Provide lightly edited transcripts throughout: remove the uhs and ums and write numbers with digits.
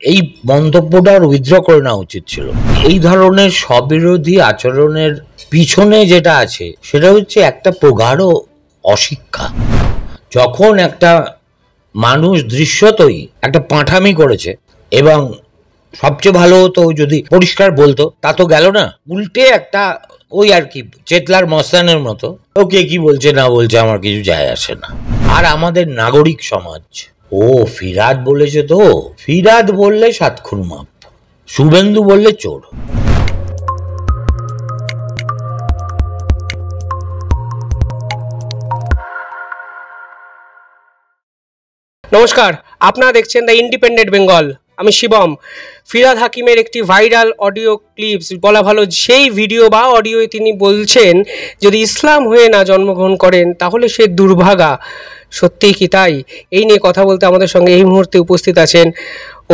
এই মন্তব্যটার উইথড্র করে নেওয়া উচিত ছিল। এই ধরনের স্ববিরোধী আচরণের পিছনে যেটা আছে সেটা হচ্ছে একটা প্রগাঢ় অশিক্ষা। যখন একটা মানুষ দৃশ্যতই একটা পাঁঠামি করেছে, এবং সবচেয়ে ভালো হতো যদি পরিষ্কার বলতো, তা তো গেল না, উল্টে একটা ওই আর কি চেতলার মস্তানের মতো, ওকে কি বলছে না বলছে আমার কিছু যায় আসে না। আর আমাদের নাগরিক সমাজ, ও ফিরাদ বলেছে, তো ফিরাদ বললে 7 খুন মাপ, শুভেন্দু বললে চোর। নমস্কার, আপনারা দেখছেন দ্য ইন্ডিপেন্ডেন্ট বেঙ্গল। আমি শিবম। ফিরাদ হাকিমের একটি ভাইরাল অডিও ক্লিপস, বলা ভালো সেই ভিডিও বা অডিওয়ে তিনি বলছেন যদি ইসলাম হয়ে না জন্মগ্রহণ করেন তাহলে সে দুর্ভাগা। সত্যিই কি তাই? এই নিয়ে কথা বলতে আমাদের সঙ্গে এই মুহূর্তে উপস্থিত আছেন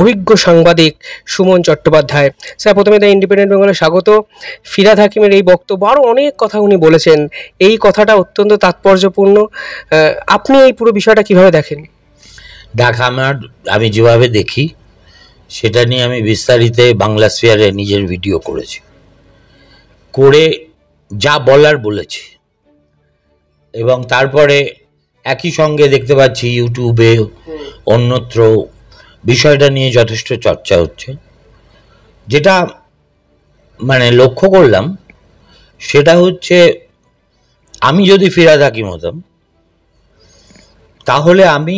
অভিজ্ঞ সাংবাদিক সুমন চট্টোপাধ্যায়। স্যার, প্রথমে দ্য ইন্ডিপেন্ডেন্ট বেঙ্গলে স্বাগত। ফিরাদ হাকিমের এই বক্তব্য, আরও অনেক কথা উনি বলেছেন, এই কথাটা অত্যন্ত তাৎপর্যপূর্ণ। আপনি এই পুরো বিষয়টা কিভাবে দেখেন? আমি যেভাবে দেখি সেটা নিয়ে আমি বিস্তারিত বাংলা স্ফিয়ারে নিজের ভিডিও করেছি, করে যা বলার বলেছি, এবং তারপরে একই সঙ্গে দেখতে পাচ্ছি ইউটিউবে অন্যত্র বিষয়টা নিয়ে যথেষ্ট চর্চা হচ্ছে। যেটা মানে লক্ষ্য করলাম সেটা হচ্ছে, আমি যদি ফিরাদ হাকিম হতাম তাহলে আমি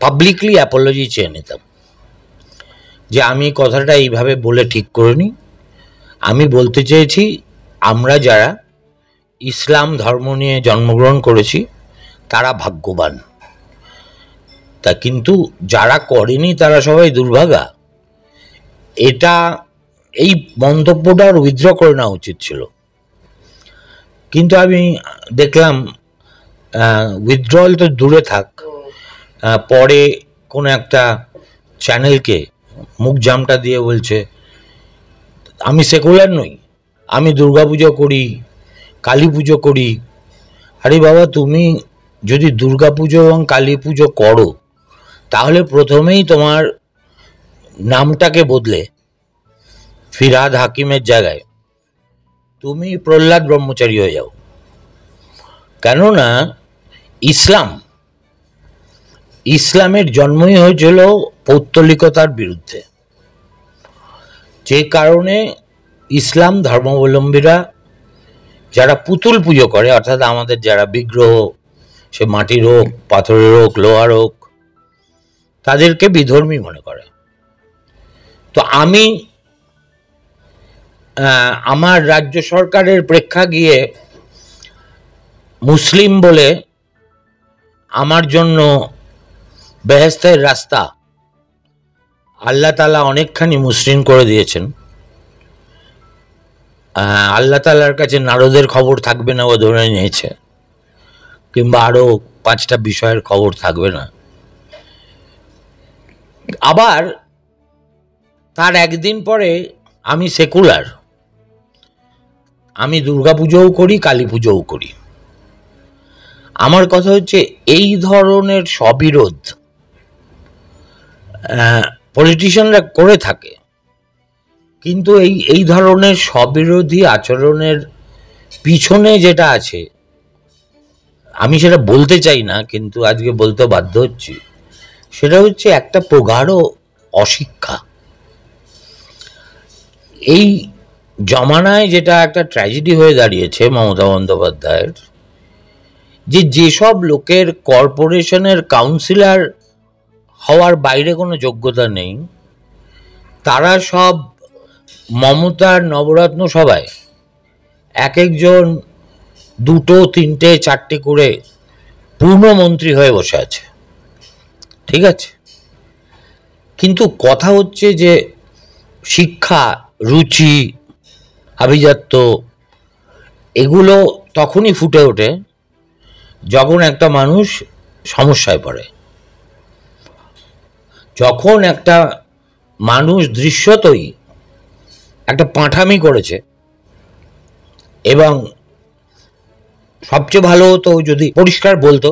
পাবলিকলি অ্যাপোলজি চেয়ে নিতাম যে আমি কথাটা এইভাবে বলে ঠিক করিনি। আমি বলতে চেয়েছি আমরা যারা ইসলাম ধর্ম নিয়ে জন্মগ্রহণ করেছি তারা ভাগ্যবান, তা কিন্তু যারা করেনি তারা সবাই দুর্ভাগা। এটা এই মন্তব্যটার উইথড্র করে নেওয়া উচিত ছিল, কিন্তু আমি দেখলাম উইথড্রল তো দূরে থাক, পরে কোনো একটা চ্যানেলকে মুখ জামটা দিয়ে বলছে আমি সেকুলার নই, আমি দুর্গাপুজো করি, কালী পুজো করি। আরে বাবা, তুমি যদি দুর্গাপুজো এবং কালী পুজো করো তাহলে প্রথমেই তোমার নামটাকে বদলে ফিরাদ হাকিমের জায়গায় তুমি প্রহ্লাদ ব্রহ্মচারী হয়ে যাও। কেননা ইসলামের জন্মই হয়েছিল পৌত্তলিকতার বিরুদ্ধে, যে কারণে ইসলাম ধর্মাবলম্বীরা যারা পুতুল পুজো করে, অর্থাৎ আমাদের যারা বিগ্রহ, সে মাটির হোক, পাথরের হোক, লোহার হোক, তাদেরকে বিধর্মী মনে করে। তো আমি আমার রাজ্য সরকারের প্রেক্ষাগৃহে মুসলিম বলে আমার জন্য বেহেশতের রাস্তা আল্লাহ তাআলা অনেকখানি মসৃণ করে দিয়েছেন। আল্লাহ তাআলার কাছে নারদের খবর থাকবে না ও ধরে নিয়েছে, কিংবা আরও 5টা বিষয়ের খবর থাকবে না। আবার তার একদিন পরে আমি সেকুলার, আমি দুর্গাপুজোও করি, কালী পুজোও করি। আমার কথা হচ্ছে এই ধরনের স্ববিরোধ পলিটিশিয়ানরা করে থাকে, কিন্তু এই ধরনের স্ববিরোধী আচরণের পিছনে যেটা আছে, আমি সেটা বলতে চাই না কিন্তু আজকে বলতে বাধ্য হচ্ছি, সেটা হচ্ছে একটা প্রগাঢ় অশিক্ষা। এই জমানায় যেটা একটা ট্র্যাজেডি হয়ে দাঁড়িয়েছে মমতা বন্দ্যোপাধ্যায়ের, যেসব লোকের কর্পোরেশনের কাউন্সিলর হওয়ার বাইরে কোনো যোগ্যতা নেই, তারা সব মমতার নবরত্ন সভায় এক একজন 2, 3, 4টে করে পূর্ণমন্ত্রী হয়ে বসে আছে। ঠিক আছে, কিন্তু কথা হচ্ছে যে শিক্ষা, রুচি, আভিজাত্য এগুলো তখনই ফুটে ওঠে যখন একটা মানুষ সমস্যায় পড়ে, যখন একটা মানুষ দৃশ্যতই একটা পাঁঠামি করেছে, এবং সবচেয়ে ভালো হতো যদি পরিষ্কার বলতো,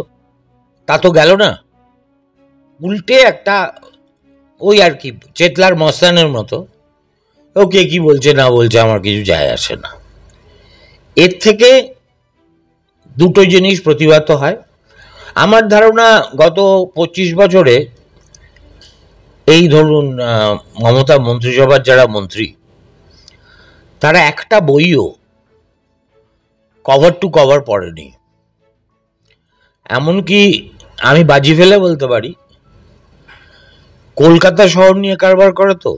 তা তো গেল না, উল্টে একটা ওই আর কি চেতলার মস্তানের মতো, ওকে কি বলছে না বলছে আমার কিছু যায় আসে না। এর থেকে দুটো জিনিস প্রতিভাত হয়। আমার ধারণা গত 25 বছরে এই ধরুন মমতা মন্ত্রিসভার যারা মন্ত্রী, তারা একটা বইও কভার টু কভার পড়েনি। এমনকি আমি বাজি ফেলে বলতে পারি কলকাতা শহর নিয়ে কারবার করে তো,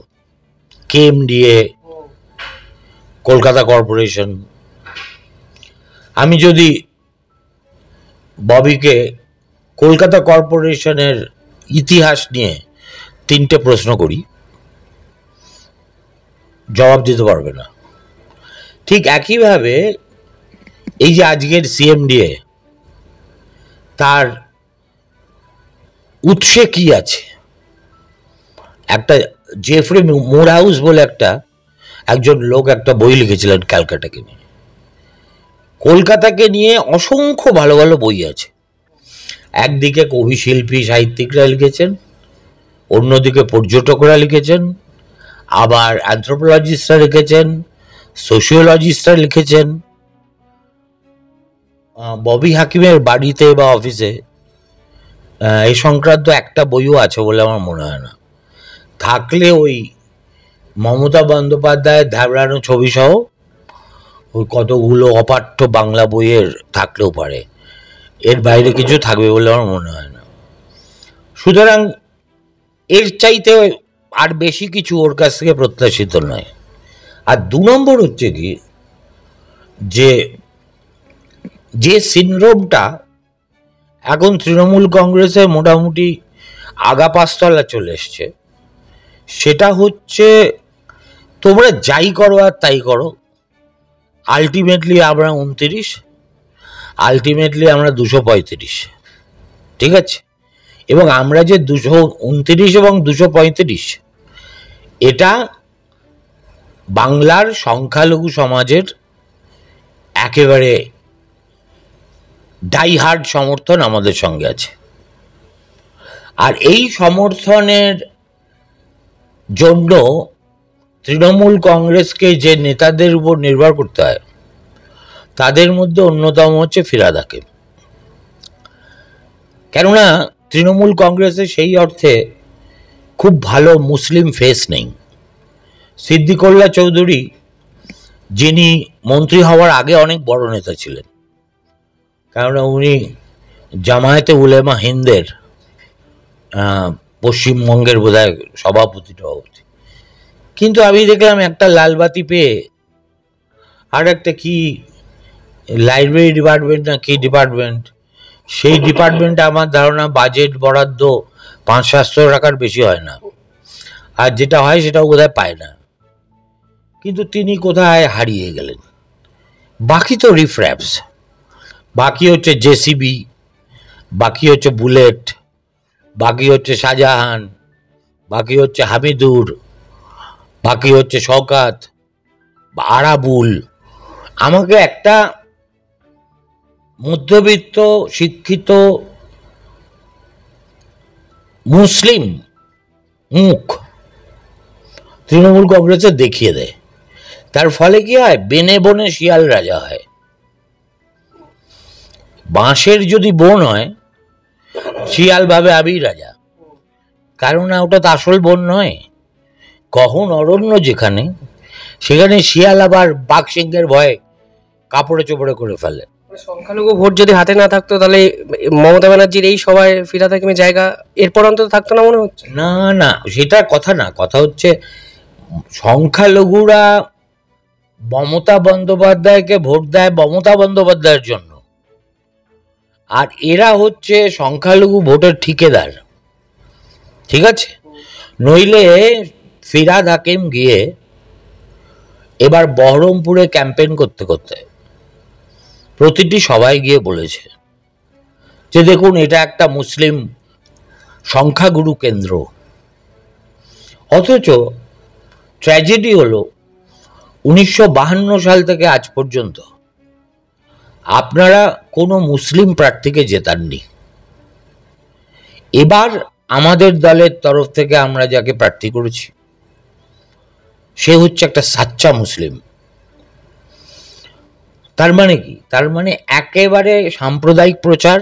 কেএমডিএ, কলকাতা কর্পোরেশন। আমি যদি ববিকে কলকাতা কর্পোরেশনের ইতিহাস নিয়ে 3টে প্রশ্ন করি, জবাব দিতে পারবে না। ঠিক একইভাবে এই যে আজকের সিএমডিএ, তার উৎসে কি আছে? একটা জেফ্রি মুরহাউস বলে একজন লোক একটা বই লিখেছিলেন ক্যালকাটাকে নিয়ে। কলকাতাকে নিয়ে অসংখ্য ভালো ভালো বই আছে। একদিকে কবি শিল্পী সাহিত্যিকরা লিখেছেন, অন্যদিকে পর্যটকরা লিখেছেন, আবার অ্যানথ্রোপোলজিস্টরা লিখেছেন, সোশিওলজিস্টরা লিখেছেন। ববি হাকিমের বাড়িতে বা অফিসে এই সংক্রান্ত একটা বইও আছে বলে আমার মনে হয় না। থাকলে ওই মমতা বন্দ্যোপাধ্যায়ের ধ্যাবড়ানো ছবি সহ ওই কতগুলো অপাঠ্য বাংলা বইয়ের থাকলেও পারে, এর বাইরে কিছু থাকবে বলে আমার মনে হয় না। সুতরাং এর চাইতে আর বেশি কিছু ওর কাছ থেকে প্রত্যাশিত নয়। আর 2 নম্বর হচ্ছে কি, যে সিনড্রোমটা এখন তৃণমূল কংগ্রেসে মোটামুটি আগা পাঁচতলা চলে এসছে, সেটা হচ্ছে তোমরা যাই করো আর তাই করো, আলটিমেটলি আমরা 29, আলটিমেটলি আমরা 235, ঠিক আছে? এবং আমরা যে 229 এবং 235, এটা বাংলার সংখ্যালঘু সমাজের একেবারে ডাইহার্ড সমর্থন আমাদের সঙ্গে আছে। আর এই সমর্থনের জন্য তৃণমূল কংগ্রেসকে যে নেতাদের উপর নির্ভর করতে হয়, তাদের মধ্যে অন্যতম হচ্ছে ফিরহাদ হাকিম। কেননা তৃণমূল কংগ্রেসে সেই অর্থে খুব ভালো মুসলিম ফেস নেই। সিদ্দিকুল্লাহ চৌধুরী, যিনি মন্ত্রী হওয়ার আগে অনেক বড় নেতা ছিলেন, কেননা উনি জামায়াতে উলেমা হিন্দের পশ্চিমবঙ্গের বোধহয় সভাপতি, কিন্তু আমি দেখলাম একটা লালবাতি পেয়ে আর একটা কি লাইব্রেরি ডিপার্টমেন্ট না কি ডিপার্টমেন্ট, সেই ডিপার্টমেন্টে আমার ধারণা বাজেট বরাদ্দ 500-700 টাকার বেশি হয় না, আর যেটা হয় সেটাও বোধহয় পায় না। কিন্তু তিনি কোথায় হারিয়ে গেলেন। বাকি তো রিফ্র্যাপস, বাকি হচ্ছে জেসিবি, বাকি হচ্ছে বুলেট, বাকি হচ্ছে শাহজাহান, বাকি হচ্ছে হামিদুর, বাকি হচ্ছে শওকাত, আরাবুল। আমাকে একটা মধ্যবিত্ত শিক্ষিত মুসলিম মুখ তৃণমূল কংগ্রেসে দেখিয়ে দেয়, তার ফলে কি হয়, বেনে বনে শিয়াল রাজা হয়। বাঁশের যদি বন হয়, শিয়াল ভাবে আমি রাজা, কারণ না ওটা তো আসল বন নয়, গহন অরণ্য যেখানে, সেখানে শিয়াল আবার বাঘ সিংহের ভয়ে কাপড়ে চোপড়ে করে ফেলে। সংখ্যালঘু ভোট যদি হাতে না থাকতো তাহলে মমতা ব্যানার্জির এই সভায় ফিরহাদ হাকিমের জায়গা এরপর অন্তত থাকতো না মনে হচ্ছে। না না, সেটা কথা না, কথা হচ্ছে সংখ্যালঘুরা মমতা বন্দ্যোপাধ্যায়কে ভোট দেয় মমতা বন্দ্যোপাধ্যায়ের জন্য, আর এরা হচ্ছে সংখ্যালঘু ভোটের ঠিকাদার, ঠিক আছে? নইলে ফিরহাদ হাকিম গিয়ে এবার বহরমপুরে ক্যাম্পেইন করতে করতে প্রতিটি সবাই গিয়ে বলেছে যে দেখুন এটা একটা মুসলিম সংখ্যাগুরু কেন্দ্র। অথচ ট্র্যাজেডি হলো 1952 সাল থেকে আজ পর্যন্ত আপনারা কোনো মুসলিম প্রার্থীকে জেতাননি। এবার আমাদের দলের তরফ থেকে আমরা যাকে প্রার্থী করেছি সে হচ্ছে একটা সাচ্চা মুসলিম। তার মানে কি? তার মানে একেবারে সাম্প্রদায়িক প্রচার,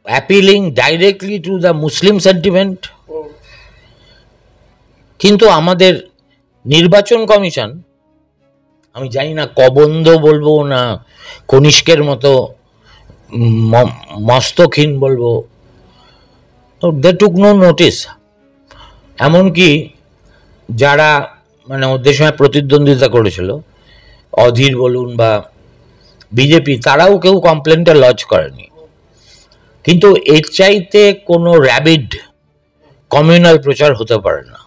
appealing directly to the Muslim sentiment. কিন্তু আমাদের নির্বাচন কমিশন, আমি জানি না কবন্ধ বলবো না কনিষ্কের মতো মস্তকহীন বলবো, দে টুক নো নোটিস। এমনকি যারা মানে ওদের সময় প্রতিদ্বন্দ্বিতা করেছিল, অধীর বলুন বা বিজেপি, তারাও কেউ কমপ্লেনটা লজ করেনি। কিন্তু এর চাইতে কোনো র্যাবিড কমিউনাল প্রচার হতে পারে না,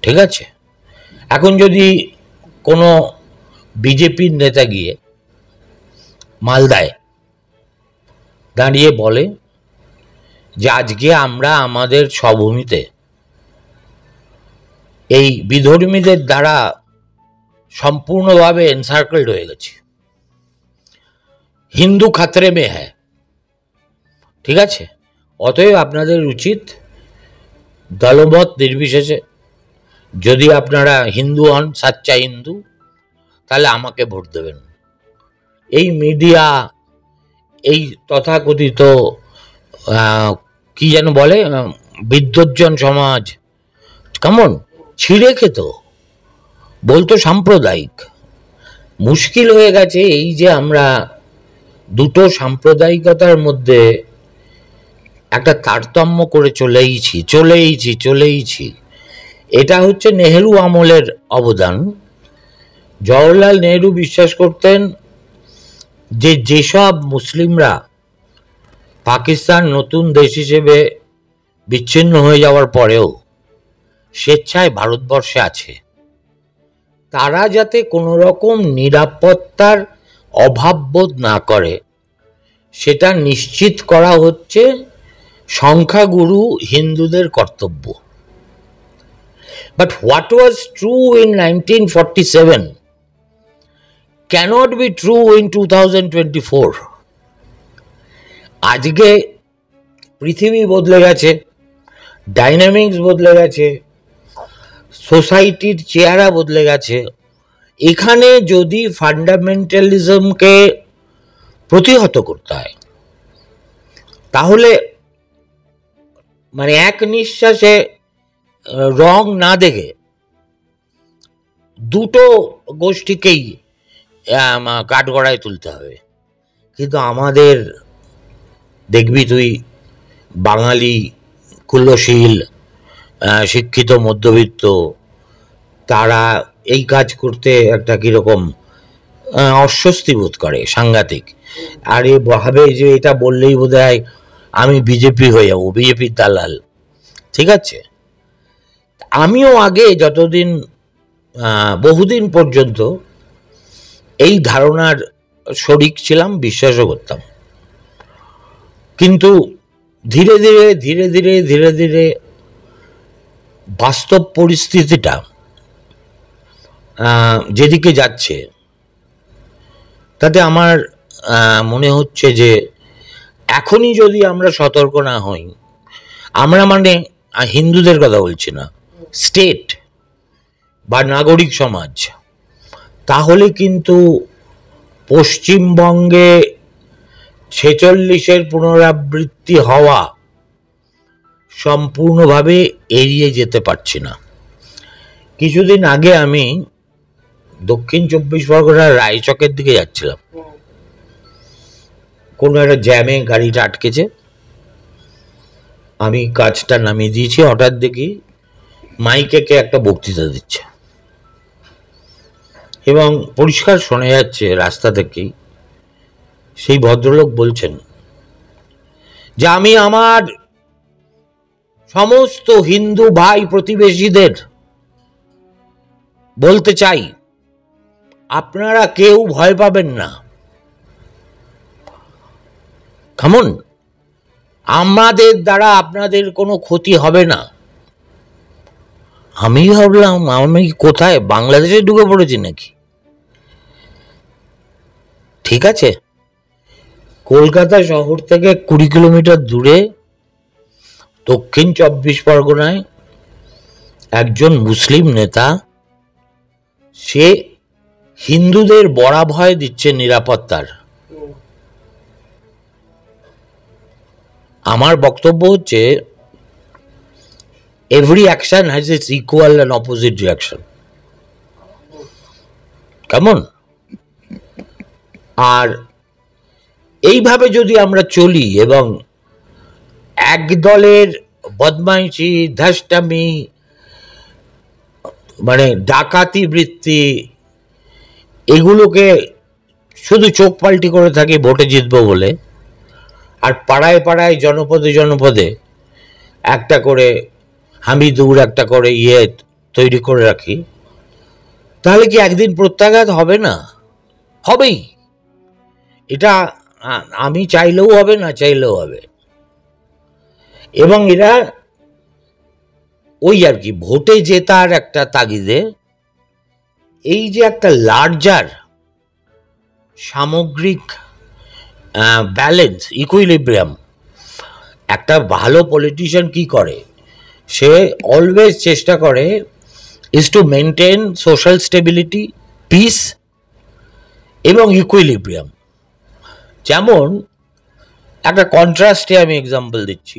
ঠিক আছে? এখন যদি কোনো বিজেপির নেতা গিয়ে মালদায় দাঁড়িয়ে বলে যে আজকে আমরা আমাদের স্বভূমিতে এই বিধর্মীদের দ্বারা সম্পূর্ণভাবে এনসার্কেলড হয়ে গেছি, হিন্দু খাতরে মে হ্যায়, ঠিক আছে? অতএব আপনাদের উচিত দলমত নির্বিশেষে, যদি আপনারা হিন্দু হন, সাচ্চা হিন্দু, তাহলে আমাকে ভোট দেবেন। এই মিডিয়া, এই তথাকথিত কি যেন বলে বিদ্বজ্জন সমাজ, কেমন ছিঁড়ে খেত, বলতো সাম্প্রদায়িক। মুশকিল হয়ে গেছে এই যে আমরা দুটো সাম্প্রদায়িকতার মধ্যে একটা তারতম্য করে চলেইছি। এটা হচ্ছে নেহেরু আমলের অবদান। জওহরলাল নেহেরু বিশ্বাস করতেন যে যেসব মুসলিমরা পাকিস্তান নতুন দেশ হিসেবে বিচ্ছিন্ন হয়ে যাওয়ার পরেও স্বেচ্ছায় ভারতবর্ষে আছে, তারা যাতে কোনো রকম নিরাপত্তার অভাববোধ না করে, সেটা নিশ্চিত করা হচ্ছে সংখ্যাগুরু হিন্দুদের কর্তব্য। But what was true in 1947 cannot be true in 2024. আজকে পৃথিবী বদলে গেছে, ডাইনামিক্স বদলে গেছে, সোসাইটির চেহারা বদলে গেছে। এখানে যদি ফান্ডামেন্টালিজমকে প্রতিহত করতে হয়, তাহলে মানে এক নিঃশ্বাসে রং না দেখে দুটো গোষ্ঠীকেই কাঠগড়ায় তুলতে হবে। কিন্তু আমাদের দেখবি তুই, বাঙালি কুলশীল শিক্ষিত মধ্যবিত্ত, তারা এই কাজ করতে একটা কীরকম অস্বস্তি বোধ করে, সাংঘাতিক। আর এ ভাবে যে এটা বললেই বোধ হয় আমি বিজেপি হয়ে যাবো, বিজেপির দালাল, ঠিক আছে? আমিও আগে যতদিন বহুদিন পর্যন্ত এই ধারণার শরিক ছিলাম, বিশ্বাসও করতাম। কিন্তু ধীরে ধীরে বাস্তব পরিস্থিতিটা যেদিকে যাচ্ছে, তাতে আমার মনে হচ্ছে যে এখনই যদি আমরা সতর্ক না হই, আমরা মানে হিন্দুদের কথা বলছি না, স্টেট বা নাগরিক সমাজ, তাহলে কিন্তু পশ্চিমবঙ্গে 46-এর পুনরাবৃত্তি হওয়া সম্পূর্ণভাবে এড়িয়ে যেতে পারছি না। কিছুদিন আগে আমি দক্ষিণ 24 পরগনার রায়চকের দিকে যাচ্ছিলাম, কোনো একটা জ্যামে গাড়িটা আটকেছে, আমি কাজটা নামিয়ে দিয়েছি, হঠাৎ দেখি মাইকে কে একটা বক্তৃতা দিচ্ছে এবং পরিষ্কার শোনা যাচ্ছে রাস্তা থেকেই সেই ভদ্রলোক বলছেন যে আমি আমার সমস্ত হিন্দু ভাই প্রতিবেশীদের বলতে চাই, আপনারা কেউ ভয় পাবেন না, কেমন, আমাদের দ্বারা আপনাদের কোনো ক্ষতি হবে না। আমি ভাবলাম আমি কোথায়, বাংলাদেশে ঢুকে পড়েছি নাকি? ঠিক আছে, কলকাতা শহর থেকে 20 কিলোমিটার দূরে দক্ষিণ 24 পরগনায় একজন মুসলিম নেতা, সে হিন্দুদের বড়া ভয় দিচ্ছে নিরাপত্তার। আমার বক্তব্য হচ্ছে, every action has its equal and opposite reaction, কেমন? আর এইভাবে যদি আমরা চলি এবং এক দলের বদমাইশি, ধাস্টামি, মানে ডাকাতি বৃত্তি, এগুলোকে শুধু চোখ পাল্টি করে থাকি ভোটে জিতবো বলে, আর পাড়ায় পাড়ায় জনপদে জনপদে একটা করে হামিদুর, একটা করে তৈরি করে রাখি, তাহলে কি একদিন প্রত্যাঘাত হবে না? হবেই। এটা আমি চাইলেও হবে, না চাইলেও হবে। এবং এরা ওই আর কি ভোটে জেতার একটা তাগিদে এই যে একটা লার্জার সামগ্রিক ব্যালেন্স, ইকুইলিব্রিয়াম, একটা ভালো পলিটিশিয়ান কি করে, সে অলওয়েজ চেষ্টা করে is to maintain social stability, piece এবং ইকুইলিব্রিয়াম। যেমন একটা কন্ট্রাস্টে আমি এক্সাম্পল দিচ্ছি।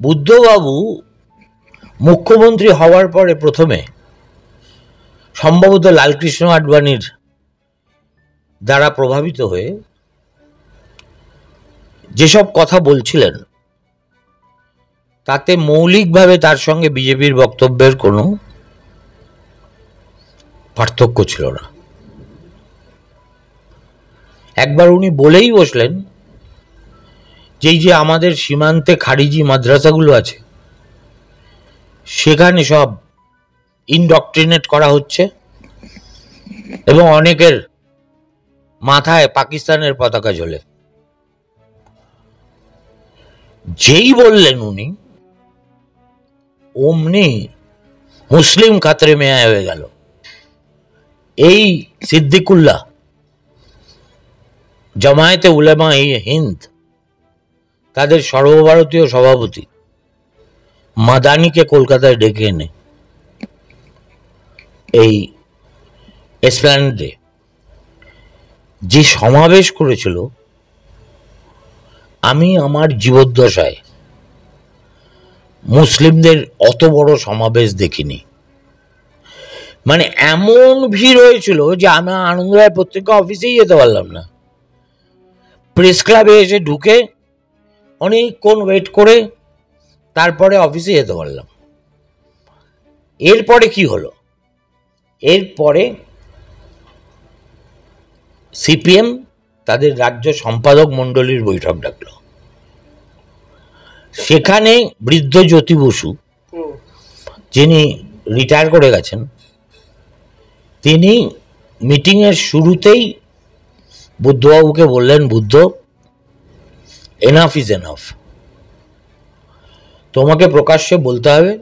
বুদ্ধবাবু মুখ্যমন্ত্রী হওয়ার পরে প্রথমে সম্ভবত লালকৃষ্ণ আডবাণীর দ্বারা প্রভাবিত হয়ে যেসব কথা বলছিলেন, তাতে মৌলিকভাবে তার সঙ্গে বিজেপির বক্তব্যের কোনো পার্থক্য ছিল না। একবার উনি বলেই বসলেন যে এই যে আমাদের সীমান্তে খারিজি মাদ্রাসাগুলো আছে, সেখানে সব ইনডক্ট্রিনেট করা হচ্ছে এবং অনেকের মাথায় পাকিস্তানের পতাকা ঝোলে। যেই বললেন উনি, অমনি মুসলিম খাতরে মেয়া হয়ে গেল। এই সিদ্দিকুল্লাহ, জামায়াতে উলেমা হিন্দ, তাদের সর্বভারতীয় সভাপতি মাদানিকে কলকাতায় ডেকে এনে এই এসপ্ল্যানেডে যে সমাবেশ করেছিল, আমি আমার জীবদ্দশায় মুসলিমদের অত বড় সমাবেশ দেখিনি। মানে এমন ভিড় হয়েছিল যে আমি আনন্দরায় পত্রিকা অফিসেই যেতে পারলাম না। প্রেস ক্লাবে এসে ঢুকে অনেকক্ষণ ওয়েট করে তারপরে অফিসে যেতে পারলাম। এরপরে কি হলো? এরপরে সিপিএম তাদের রাজ্য সম্পাদক মণ্ডলীর বৈঠক ডাকলো। সেখানে বৃদ্ধ জ্যোতি বসু, যিনি রিটায়ার করে গেছেন, তিনি মিটিংয়ের শুরুতেই বুদ্ধবাবুকে বললেন, বুদ্ধ, এনাফ ইজ এনাফ, তোমাকে প্রকাশ্যে বলতে হবে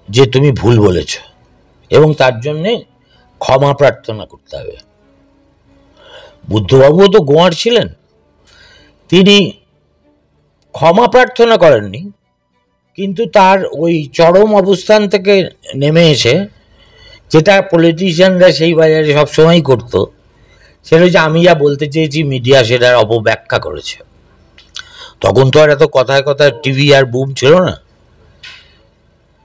যে তুমি ভুল বলেছ এবং তার জন্যে ক্ষমা প্রার্থনা করতে হবে। বুদ্ধবাবুও তো গোয়ার ছিলেন, তিনি ক্ষমা প্রার্থনা করেননি, কিন্তু তার ওই চরম অবস্থান থেকে নেমে এসে, যেটা পলিটিশিয়ানরা সেই বাজারে সবসময় করতো, সেটা হচ্ছে আমি যা বলতে চেয়েছি মিডিয়া সেটার অপব্যাখ্যা করেছে। তখন তো আর এত কথায় কথায় টিভি আর বুম ছিল না।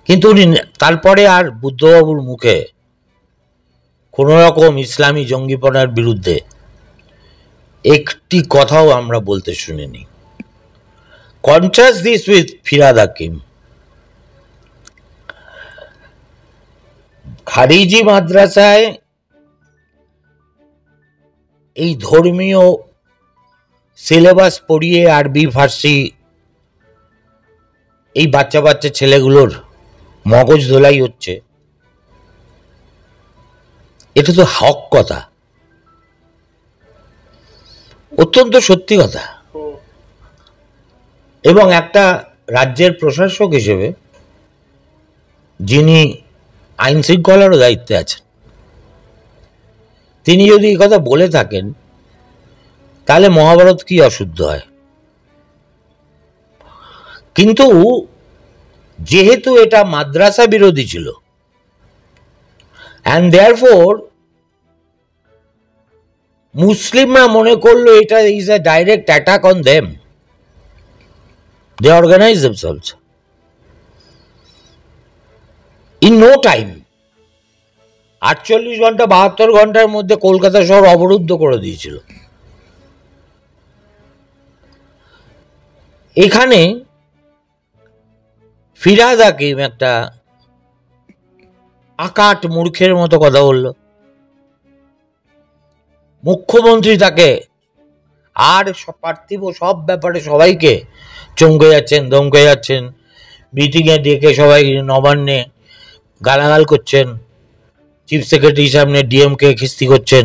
কিন্তু উনি তারপরে আর বুদ্ধবাবুর মুখে কোনো রকম ইসলামী জঙ্গিপনার বিরুদ্ধে একটি কথাও আমরা বলতে শুনিনি। Contrast this with Firhad Hakim. খারিজি মাদ্রাসায় এই ধর্মীয় সিলেবাস পড়িয়ে আরবি, ফার্সি, এই বাচ্চা বাচ্চা ছেলেগুলোর মগজ ধোলাই হচ্ছে, এটা তো হক কথা, অত্যন্ত সত্যি কথা। এবং একটা রাজ্যের প্রশাসক হিসেবে, যিনি আইন শৃঙ্খলারও দায়িত্বে আছেন, তিনি যদি এই কথা বলে থাকেন, তাহলে মহাভারত কি অশুদ্ধ হয়? কিন্তু যেহেতু এটা মাদ্রাসা বিরোধী ছিল, অ্যান্ড দেয়ারফোর মুসলিমরা মনে করলো এটা is a direct attack on them, they organise themselves in no time. 48 ঘন্টা 72 ঘন্টার মধ্যে কলকাতা শহর অবরুদ্ধ করে দিয়েছিল। এখানে ফিরহাদ হাকিম একটা আকাট মূর্খের মতো কথা বলল। মুখ্যমন্ত্রী তাকে আর পার্থিব সব ব্যাপারে সবাইকে চমকে যাচ্ছেন, ধমকে যাচ্ছেন, মিটিংয়ে ডেকে সবাই নবান্নে গালাগাল করছেন, চিফ সেক্রেটারির সামনে ডিএমকে খিস্তি করছেন,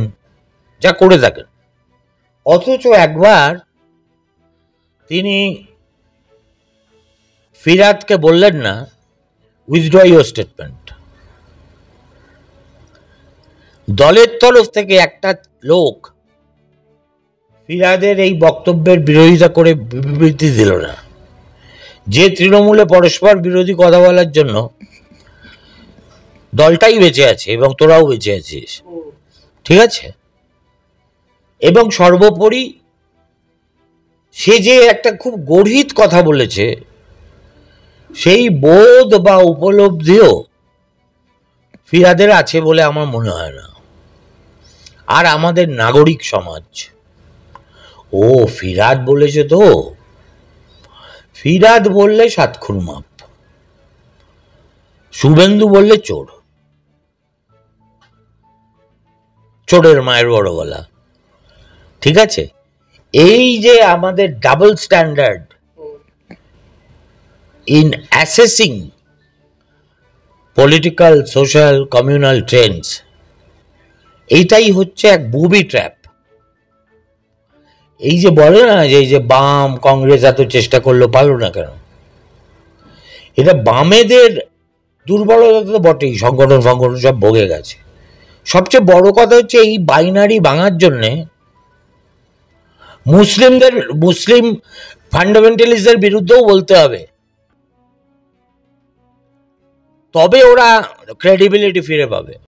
যা করে থাকেন। অথচ একবার তিনি ফিরহাদকে বললেন না, উইথড্র ইউর স্টেটমেন্ট। দলের তরফ থেকে একটা লোক ফিরহাদের এই বক্তব্যের বিরোধিতা করে বিবৃতি দিল না, যে তৃণমূলে পরস্পর বিরোধী কথা বলার জন্য দলটাই বেঁচে আছে এবং তোরাও বেঁচে আছিস, ঠিক আছে? এবং সর্বোপরি সে যে একটা খুব গর্হিত কথা বলেছে, সেই বোধ বা উপলব্ধিও ফিরহাদের আছে বলে আমার মনে হয় না। আর আমাদের নাগরিক সমাজ, ও ফিরহাদ বলেছে তো, ফিরহাদ বললে 7 খুন মাপ, শুভেন্দু বললে চোর, চোরের মায়ের বড় গলা, ঠিক আছে? এই যে আমাদের double standard in assessing political, social, communal Trends, এইটাই হচ্ছে এক বুবি ট্র্যাপ। এই যে বলে না যে এই যে বাম কংগ্রেস এত চেষ্টা করলো, পারলো না কেন? এটা বামেদের দুর্বলতা তো বটেই, সংগঠন সব ভোগে গেছে। সবচেয়ে বড় কথা হচ্ছে এই বাইনারি ভাঙার জন্যে মুসলিম ফান্ডামেন্টালিস্টদের বিরুদ্ধেও বলতে হবে, তবে ওরা ক্রেডিবিলিটি ফিরে পাবে।